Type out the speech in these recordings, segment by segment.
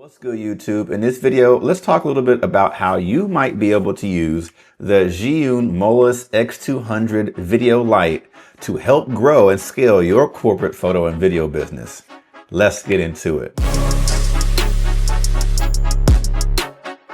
What's good, YouTube? In this video, let's talk a little bit about how you might be able to use the Zhiyun Molus X200 video light to help grow and scale your corporate photo and video business. Let's get into it.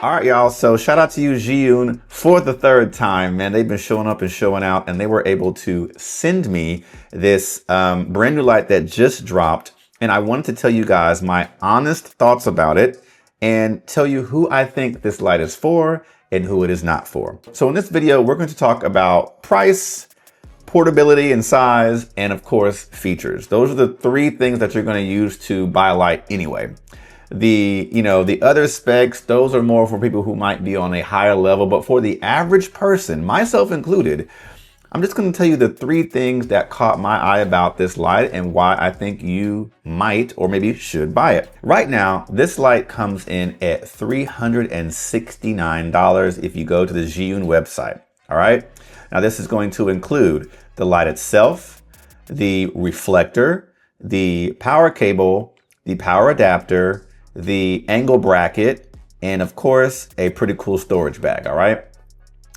All right, y'all. So shout out to you, Zhiyun, for the third time, man. They've been showing up and showing out, and they were able to send me this brand new light that just dropped. And I wanted to tell you guys my honest thoughts about it and tell you who I think this light is for and who it is not for. So in this video, we're going to talk about price, portability and size, and of course, features. Those are the three things that you're going to use to buy a light anyway. The other specs, those are more for people who might be on a higher level, but for the average person, myself included, I'm just going to tell you the three things that caught my eye about this light and why I think you might or maybe should buy it. Right now, this light comes in at $369 if you go to the Zhiyun website. All right. Now, this is going to include the light itself, the reflector, the power cable, the power adapter, the angle bracket, and of course, a pretty cool storage bag. All right.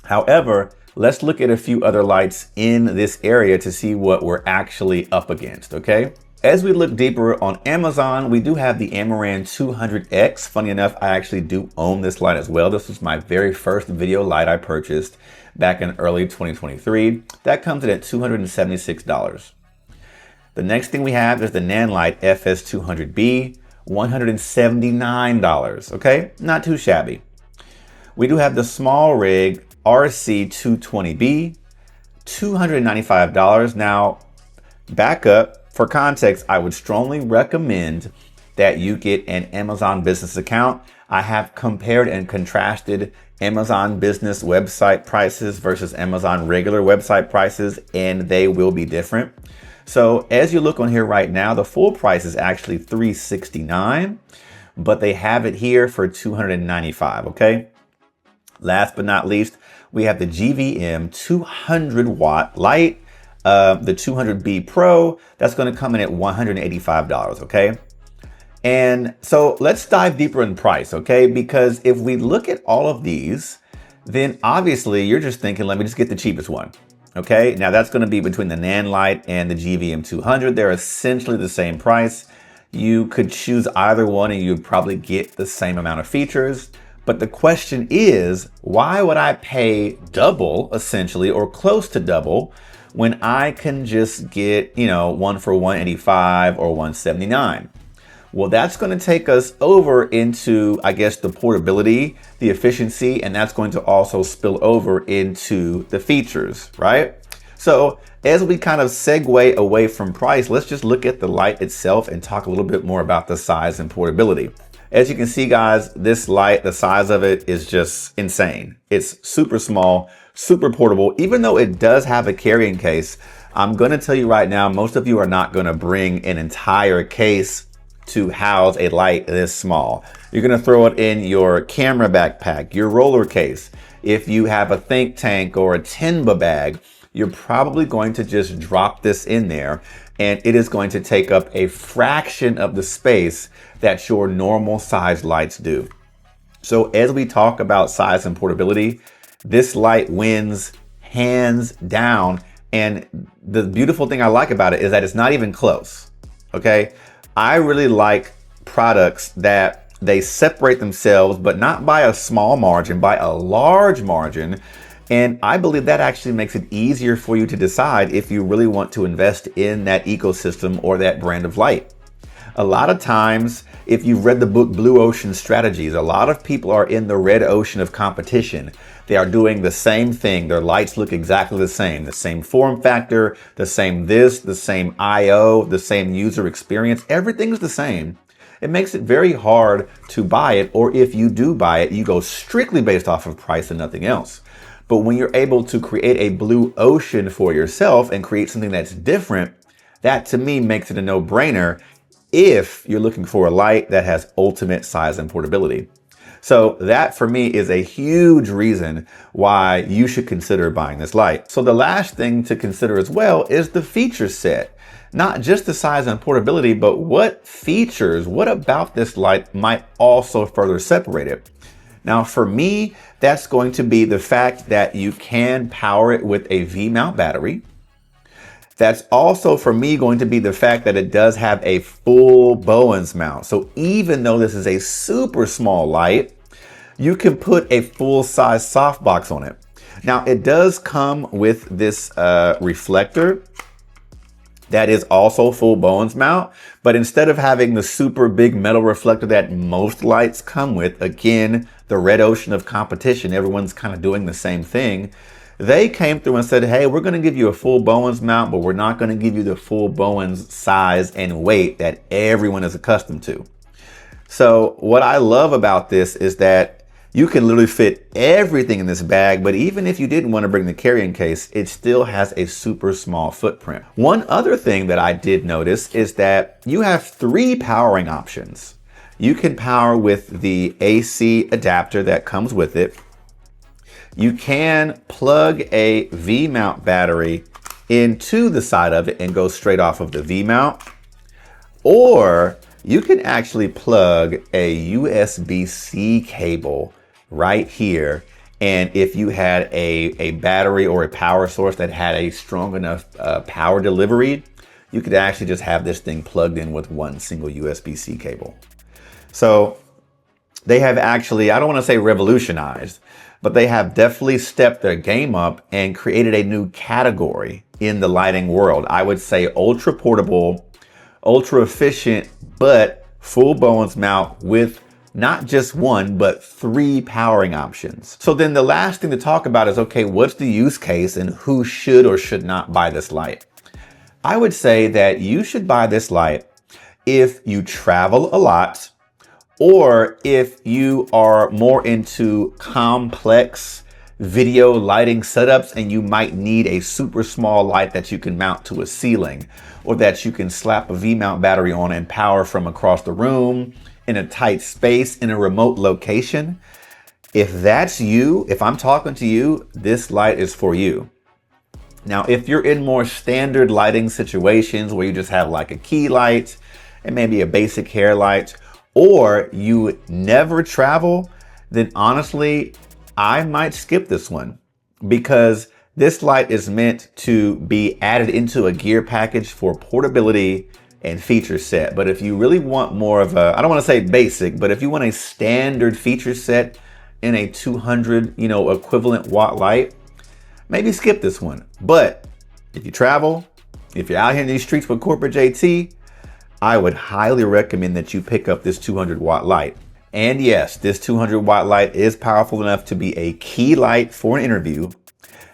However, let's look at a few other lights in this area to see what we're actually up against, okay? As we look deeper on Amazon, we do have the Amaran 200X. Funny enough, I actually do own this light as well. This was my very first video light I purchased back in early 2023. That comes in at $276. The next thing we have is the Nanlite FS200B, $179, okay? Not too shabby. We do have the small rig RC220B, $295. Now, back up, for context, I would strongly recommend that you get an Amazon business account. I have compared and contrasted Amazon business website prices versus Amazon regular website prices, and they will be different. So as you look on here right now, the full price is actually $369, but they have it here for $295, okay? Last but not least, we have the GVM 200 watt light, the 200B Pro. That's going to come in at $185, okay? And so let's dive deeper in price, okay? Because if we look at all of these, then obviously you're just thinking, let me just get the cheapest one, okay? Now that's going to be between the Nanlite and the GVM 200. They're essentially the same price. You could choose either one and you'd probably get the same amount of features. But the question is, why would I pay double, essentially, or close to double, when I can just get, one for $185 or $179? Well, that's going to take us over into, I guess, the portability, the efficiency, and that's going to also spill over into the features, right? So as we kind of segue away from price, let's just look at the light itself and talk a little bit more about the size and portability. As you can see, guys, this light, the size of it is just insane. It's super small, super portable. Even though it does have a carrying case, I'm going to tell you right now, most of you are not going to bring an entire case to house a light this small. You're going to throw it in your camera backpack, your roller case. If you have a think tank or a Tenba bag, you're probably going to just drop this in there, and it is going to take up a fraction of the space that your normal size lights do. So as we talk about size and portability, this light wins hands down. And the beautiful thing I like about it is that it's not even close, okay? I really like products that they separate themselves, but not by a small margin, by a large margin. And I believe that actually makes it easier for you to decide if you really want to invest in that ecosystem or that brand of light. A lot of times, if you've read the book Blue Ocean Strategies, a lot of people are in the red ocean of competition. They are doing the same thing. Their lights look exactly the same form factor, the same IO, the same user experience. Everything's the same. It makes it very hard to buy it, or if you do buy it, you go strictly based off of price and nothing else. But when you're able to create a blue ocean for yourself and create something that's different, that to me makes it a no-brainer if you're looking for a light that has ultimate size and portability. So that for me is a huge reason why you should consider buying this light. So the last thing to consider as well is the feature set. not just the size and portability, but what features, what about this light might also further separate it? Now, for me, that's going to be the fact that you can power it with a V-mount battery. That's also, for me, going to be the fact that it does have a full Bowens mount. So even though this is a super small light, you can put a full-size softbox on it. Now, it does come with this reflector that is also full Bowens mount, but instead of having the super big metal reflector that most lights come with, again, the red ocean of competition, everyone's kind of doing the same thing. They came through and said, hey, we're going to give you a full Bowens mount, but we're not going to give you the full Bowens size and weight that everyone is accustomed to. So what I love about this is that you can literally fit everything in this bag, but even if you didn't want to bring the carrying case, it still has a super small footprint. One other thing that I did notice is that you have 3 powering options. You can power with the AC adapter that comes with it. You can plug a V-mount battery into the side of it and go straight off of the V-mount, or you can actually plug a USB-C cable right here. And if you had a battery or a power source that had a strong enough power delivery, you could actually just have this thing plugged in with one single USB-C cable. So they have actually, I don't want to say revolutionized, but they have definitely stepped their game up and created a new category in the lighting world. I would say ultra portable, ultra efficient, but full Bowens mount with not just 1, but 3 powering options. So then the last thing to talk about is, okay, what's the use case and who should or should not buy this light? I would say that you should buy this light if you travel a lot, or if you are more into complex video lighting setups and you might need a super small light that you can mount to a ceiling, or that you can slap a V-mount battery on and power from across the room in a tight space in a remote location. If that's you, if I'm talking to you, this light is for you. Now, if you're in more standard lighting situations where you just have like a key light and maybe a basic hair light, or you never travel, then honestly, I might skip this one, because this light is meant to be added into a gear package for portability and feature set. But if you really want more of a, I don't want to say basic, but if you want a standard feature set in a 200, equivalent watt light, maybe skip this one. But if you travel, if you're out here in these streets with corporate JT, I would highly recommend that you pick up this 200 watt light. And yes, this 200 watt light is powerful enough to be a key light for an interview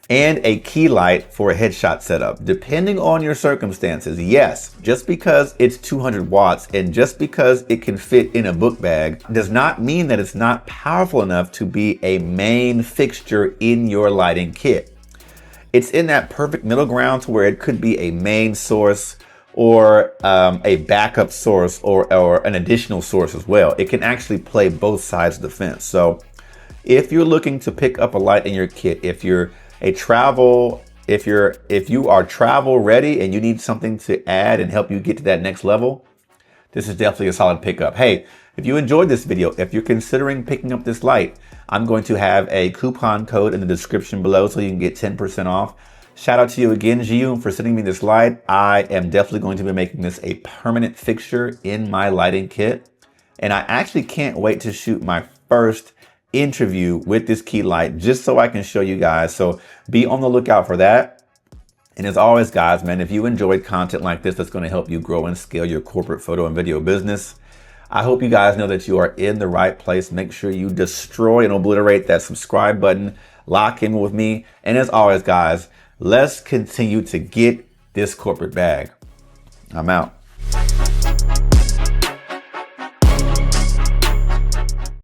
and a key light for a headshot setup, depending on your circumstances. Yes, just because it's 200 watts and just because it can fit in a book bag does not mean that it's not powerful enough to be a main fixture in your lighting kit. It's in that perfect middle ground to where it could be a main source or a backup source or an additional source as well. It can actually play both sides of the fence. So if you're looking to pick up a light in your kit, if you are travel ready and you need something to add and help you get to that next level, this is definitely a solid pickup. Hey, if you enjoyed this video, if you're considering picking up this light, I'm going to have a coupon code in the description below so you can get 10% off. Shout out to you again, Zhiyun, for sending me this light. I am definitely going to be making this a permanent fixture in my lighting kit. And I actually can't wait to shoot my first interview with this key light just so I can show you guys. So be on the lookout for that. And as always, guys, man, if you enjoyed content like this that's going to help you grow and scale your corporate photo and video business, I hope you guys know that you are in the right place. Make sure you destroy and obliterate that subscribe button. Lock in with me. And as always, guys, let's continue to get this corporate bag. I'm out.